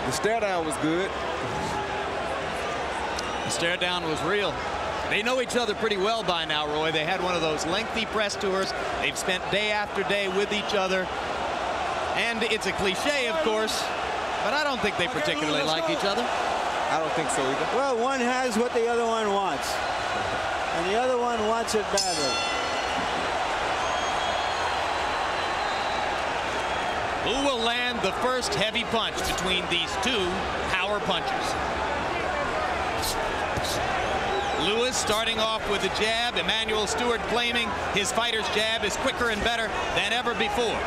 The stare down was good. The stare down was real. They know each other pretty well by now, Roy. They had one of those lengthy press tours. They've spent day after day with each other. And it's a cliche, of course, but I don't think they particularly like each other. I don't think so either. Well, one has what the other one wants. And the other one wants it badly. Who will land the first heavy punch between these two power punchers? Lewis starting off with a jab. Emanuel Stewart claiming his fighter's jab is quicker and better than ever before.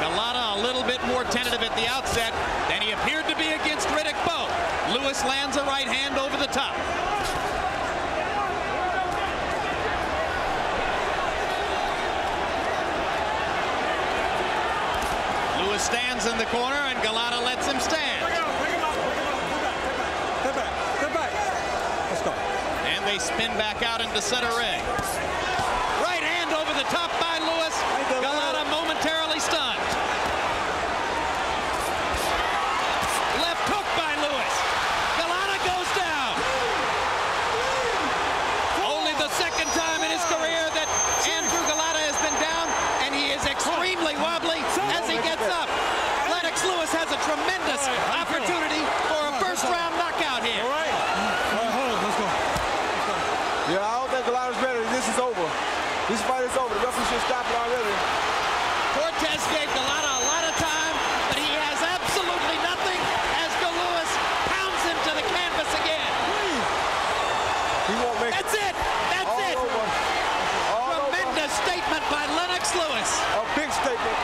Golota a little bit more tentative at the outset than he appeared to be against Riddick Bowe. Lewis lands a right hand over the top. Lewis stands in the corner and Golota lets him stand. Step back. Let's go. And they spin back out into center ring. Right hand over the top by Lewis. Golota momentarily stunned. Left hook by Lewis. Golota goes down. Only the second time in his career that Andrew Golota has been down, and he is extremely wobbly as he gets up. Lennox Lewis has a tremendous opportunity for a first-round knockout here. All right, hold on, let's go. Yeah, I don't think Golota's ready. This is over. This fight is over. The referee should stop it already. Cortez gave Golota a lot of time, but he has absolutely nothing as Lewis pounds him to the canvas again. He won't make That's it. That's all it. over. All Tremendous statement by Lennox Lewis. over. A big statement.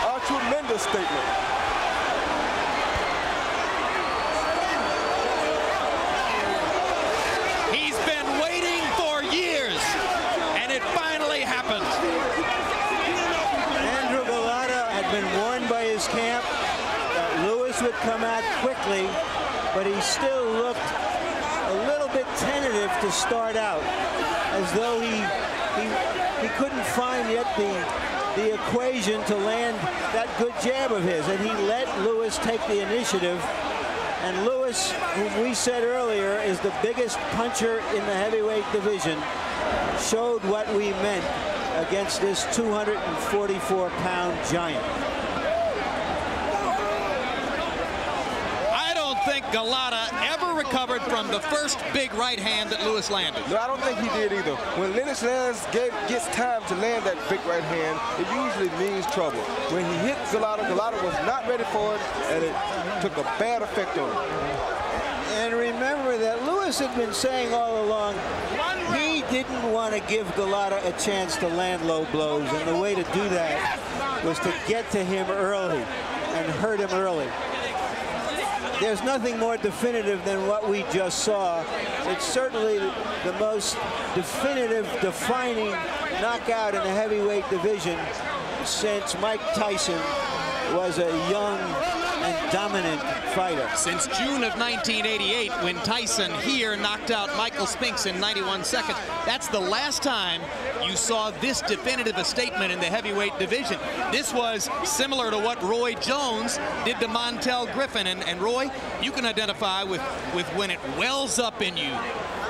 A tremendous statement. He's been waiting for years, and it finally happened. Andrew Golota had been warned by his camp that Lewis would come out quickly, but he still looked a little bit tentative to start out, as though he couldn't find yet the equation to land that good jab of his, and he let Lewis take the initiative. And Lewis, whom we said earlier is the biggest puncher in the heavyweight division, showed what we meant against this 244-pound giant. I don't think Golota ever recovered from the first big right hand that Lewis landed. No, I don't think he did either. When Lennox gets time to land that big right hand, it usually means trouble. When he hit Golota, Golota was not ready for it, and it took a bad effect on him. And remember that Lewis had been saying all along he didn't want to give Golota a chance to land low blows, and the way to do that was to get to him early and hurt him early. There's nothing more definitive than what we just saw. It's certainly the most definitive, defining knockout in the heavyweight division since Mike Tyson was a young and dominant fighter. Since June of 1988, when Tyson here knocked out Michael Spinks in 91 seconds. That's the last time you saw this definitive a statement in the heavyweight division. This was similar to what Roy Jones did to Montel Griffin. And Roy, you can identify with when it wells up in you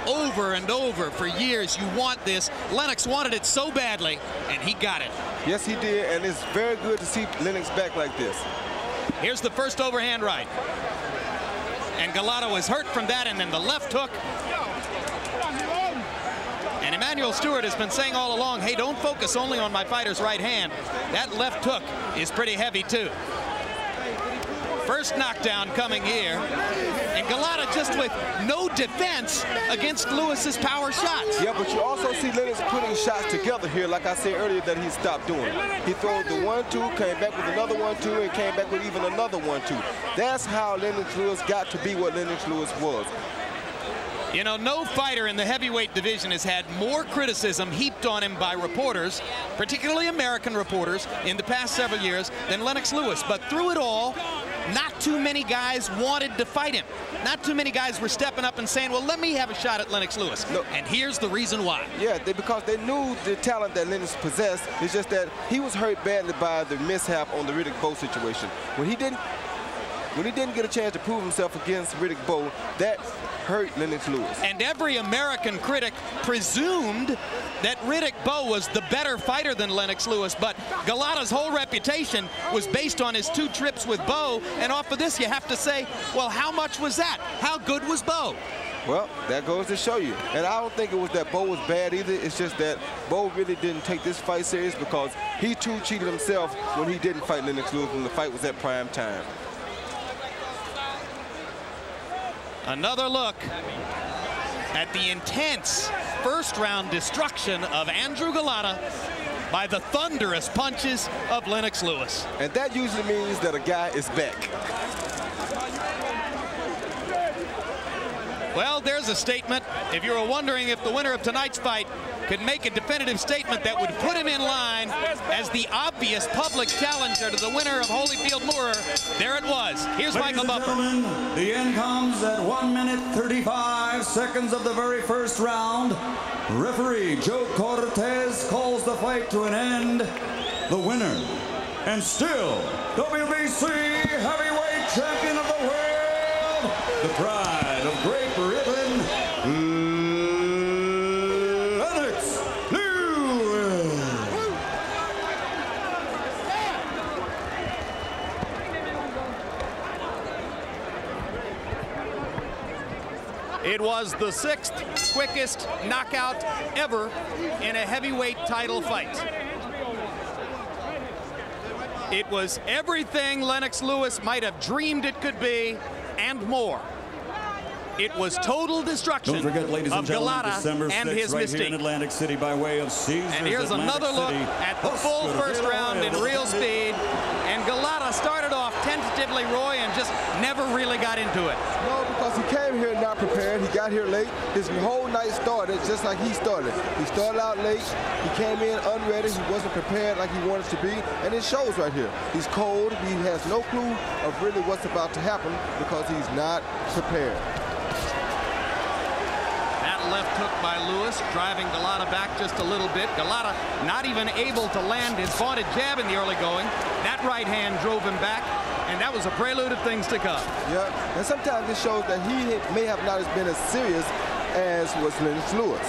over and over for years. You want this. Lennox wanted it so badly, and he got it. Yes, he did, and it's very good to see Lennox back like this. Here's the first overhand right. And Golota was hurt from that, and then the left hook. And Emanuel Stewart has been saying all along, hey, don't focus only on my fighter's right hand. That left hook is pretty heavy, too. First knockdown coming here. And Golota just with no defense against Lewis's power shots. Yeah, but you also see Lennox putting shots together here, like I said earlier, that he stopped doing. He throws the 1-2, came back with another 1-2, and came back with even another 1-2. That's how Lennox Lewis got to be what Lennox Lewis was. You know, no fighter in the heavyweight division has had more criticism heaped on him by reporters, particularly American reporters, in the past several years than Lennox Lewis. But through it all, not too many guys wanted to fight him. Not too many guys were stepping up and saying, well, let me have a shot at Lennox Lewis. No. And here's the reason why. Yeah, because they knew the talent that Lennox possessed. It's just that he was hurt badly by the mishap on the Riddick Bowe situation. When he didn't get a chance to prove himself against Riddick Bowe, that hurt Lennox Lewis. And every American critic presumed that Riddick Bowe was the better fighter than Lennox Lewis, but Golota's whole reputation was based on his 2 trips with Bowe, and off of this you have to say, well, how much was that? How good was Bowe? Well, that goes to show you. And I don't think it was that Bowe was bad either. It's just that Bowe really didn't take this fight serious because he too cheated himself when he didn't fight Lennox Lewis when the fight was at prime time. Another look at the intense first-round destruction of Andrew Golota by the thunderous punches of Lennox Lewis. And that usually means that a guy is back. Well, there's a statement. If you were wondering if the winner of tonight's fight could make a definitive statement that would put him in line as the obvious public challenger to the winner of Holyfield Moore, there it was. Here's Michael Buffer. Ladies and gentlemen, the end comes at 1 minute 35 seconds of the very first round. Referee Joe Cortez calls the fight to an end. The winner, and still WBC heavyweight champion of the world, the pride of Great Britain, It was the 6th quickest knockout ever in a heavyweight title fight. It was everything Lennox Lewis might have dreamed it could be and more. It was total destruction. Don't forget, ladies and of gentlemen, Golota December 6th, and his right mystique. here in Atlantic City by way of Caesars. And here's another look at the full first round in real speed. And Golota started off tentatively, Roy, and just never really got into it. No, because he came here not prepared. He got here late. His whole night started just like he started. He started out late. He came in unready. He wasn't prepared like he wanted to be. And it shows right here. He's cold. He has no clue of really what's about to happen because he's not prepared. Left hook by Lewis, driving Golota back just a little bit. Golota not even able to land his vaunted jab in the early going. That right hand drove him back, and that was a prelude of things to come. Yeah, and sometimes it shows that he may have not been as serious as was Lennox Lewis.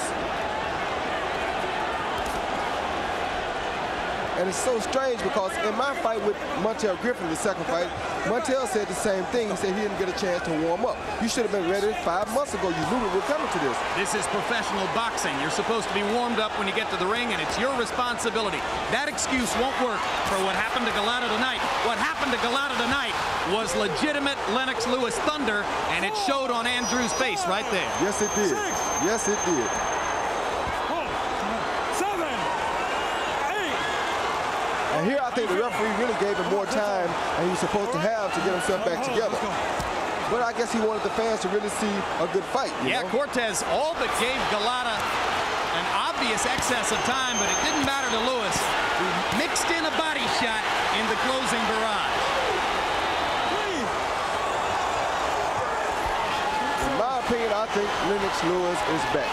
And it's so strange because in my fight with Montel Griffin, the second fight, Montel said the same thing. He said he didn't get a chance to warm up. You should have been ready 5 months ago. You knew we were coming to this. This is professional boxing. You're supposed to be warmed up when you get to the ring, and it's your responsibility. That excuse won't work for what happened to Golota tonight. What happened to Golota tonight was legitimate Lennox Lewis thunder, and it showed on Andrew's face right there. Yes, it did. Yes, it did. And here I think the referee really gave him more time than he was supposed to have to get himself back together. But I guess he wanted the fans to really see a good fight. You know? Cortez all but gave Golota an obvious excess of time, but it didn't matter to Lewis, who mixed in a body shot in the closing barrage. In my opinion, I think Lennox Lewis is back.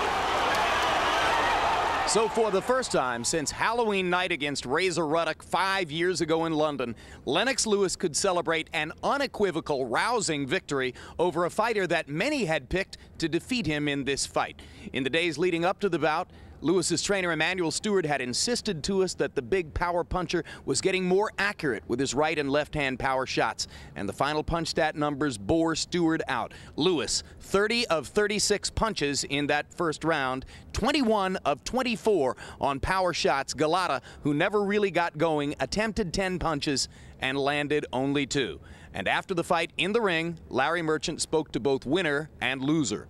So for the first time since Halloween night against Razor Ruddock 5 years ago in London, Lennox Lewis could celebrate an unequivocal, rousing victory over a fighter that many had picked to defeat him in this fight. In the days leading up to the bout, Lewis's trainer Emmanuel Stewart had insisted to us that the big power puncher was getting more accurate with his right and left hand power shots, and the final punch stat numbers bore Stewart out. Lewis, 30 of 36 punches in that first round, 21 of 24 on power shots. Golota, who never really got going, attempted 10 punches and landed only 2. And after the fight in the ring, Larry Merchant spoke to both winner and loser.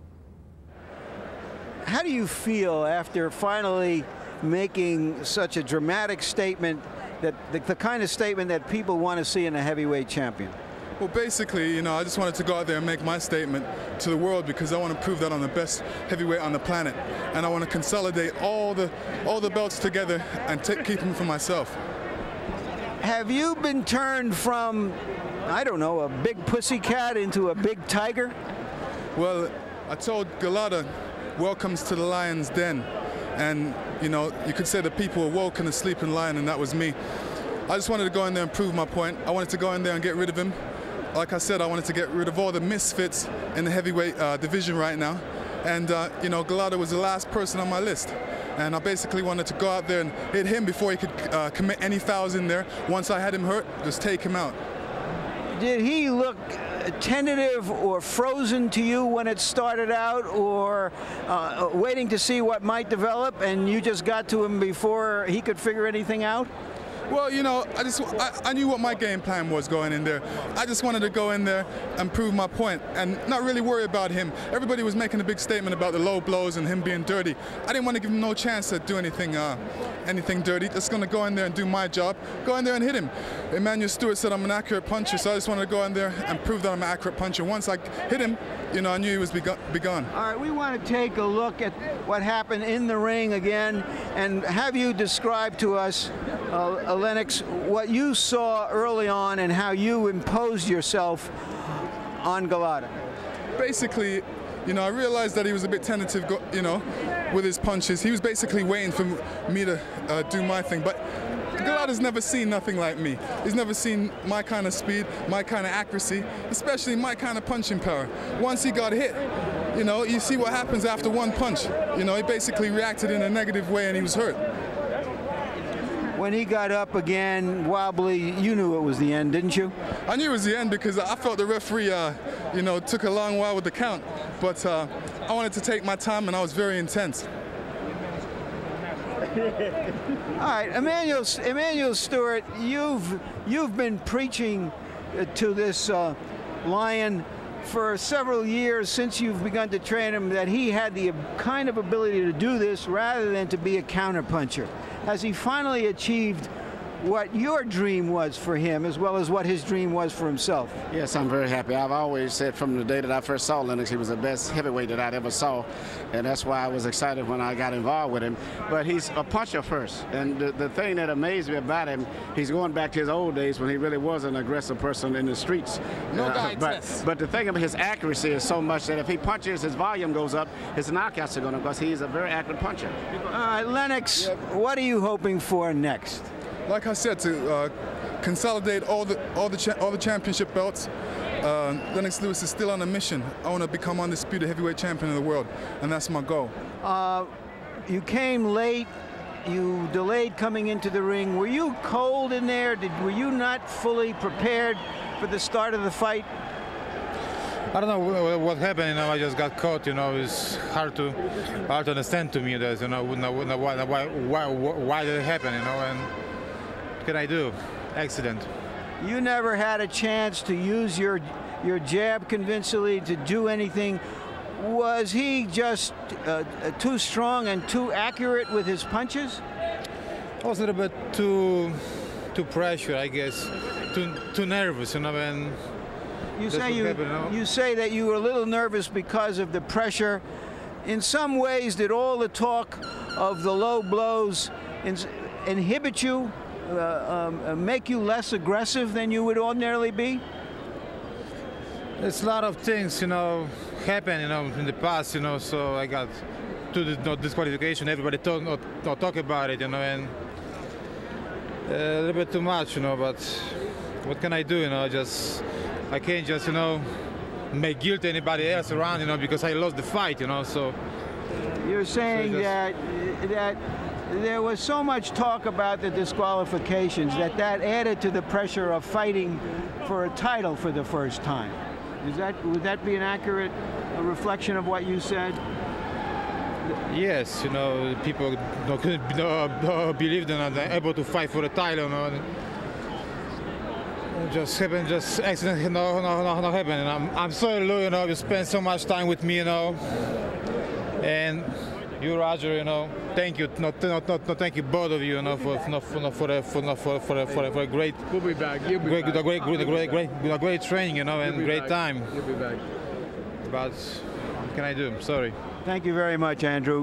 How do you feel after finally making such a dramatic statement, that the kind of statement that people want to see in a heavyweight champion? Well, basically, you know, I just wanted to go out there and make my statement to the world because I want to prove that I'm the best heavyweight on the planet, and I want to consolidate all the belts together and keep them for myself. Have you been turned from, I don't know, a big pussycat into a big tiger? Well, I told Golota, welcomes to the lion's den. And, you know, you could say the people awoke in a sleeping lion, and that was me. I just wanted to go in there and prove my point. I wanted to go in there and get rid of him. Like I said, I wanted to get rid of all the misfits in the heavyweight division right now. And, you know, Golota was the last person on my list. And I basically wanted to go out there and hit him before he could commit any fouls in there. Once I had him hurt, just take him out. Did he look tentative or frozen to you when it started out, or waiting to see what might develop, and you just got to him before he could figure anything out? Well, you know, I knew what my game plan was going in there. I just wanted to go in there and prove my point and not really worry about him. Everybody was making a big statement about the low blows and him being dirty. I didn't want to give him no chance to do anything dirty. Just going to go in there and do my job, go in there and hit him. Emmanuel Stewart said I'm an accurate puncher, so I just wanted to go in there and prove that I'm an accurate puncher. Once I hit him, you know, I knew he was gone. All right, we want to take a look at what happened in the ring again and have you describe to us, Lennox, what you saw early on and how you imposed yourself on Golota. Basically, you know, I realized that he was a bit tentative, you know, with his punches. He was basically waiting for me to do my thing. But Golota's never seen nothing like me. He's never seen my kind of speed, my kind of accuracy, especially my kind of punching power. Once he got hit, you know, you see what happens after one punch. You know, he basically reacted in a negative way and he was hurt. When he got up again, wobbly, you knew it was the end, didn't you? I knew it was the end because I felt the referee, you know, took a long while with the count. But I wanted to take my time, and I was very intense. All right, Emmanuel Stewart, you've been preaching to this lion for several years since you've begun to train him that he had the kind of ability to do this rather than to be a counterpuncher. Has he finally achieved what your dream was for him as well as what his dream was for himself? Yes, I'm very happy. I've always said from the day that I first saw Lennox, he was the best heavyweight that I'd ever saw, and that's why I was excited when I got involved with him. But he's a puncher first, and the thing that amazed me about him, he's going back to his old days when he really was an aggressive person in the streets. But the thing about his accuracy is so much that if he punches, his volume goes up, his knockouts are going to go, because he's a very accurate puncher. All right, Lennox, what are you hoping for next? Like I said, to consolidate all the championship belts. Lennox Lewis is still on a mission. I want to become undisputed heavyweight champion of the world, and that's my goal. You came late. You delayed coming into the ring. Were you cold in there? Were you not fully prepared for the start of the fight? I don't know what happened. You know, I just got caught. You know, it's hard to understand to me that, you know, why did it happen? You know, and what can I do? Accident. You never had a chance to use your jab convincingly to do anything. Was he just too strong and too accurate with his punches? I was a little bit too pressured, I guess. Too nervous, you know, and you say that you were a little nervous because of the pressure. In some ways, did all the talk of the low blows inhibit you, make you less aggressive than you would ordinarily be? There's a lot of things, you know, happen, you know, in the past, you know. So I got to the disqualification. Everybody talk about it, you know, and a little bit too much, you know. But what can I do, you know? I can't just, you know, make guilt anybody else around, you know, because I lost the fight, you know. So you're saying that there was so much talk about the disqualifications that added to the pressure of fighting for a title for the first time. Would that be an accurate reflection of what you said? Yes, you know, people couldn't believe they're not able to fight for a title, you know. Just happened, just accident, no happened. And I'm sorry, Lou, you know, you spent so much time with me, you know, and you, Roger, you know, thank you, thank you, both of you, you know, for a great. We'll be back. You'll be back. Great training, you know, and great time. You'll be back. But what can I do? I'm sorry. Thank you very much, Andrew.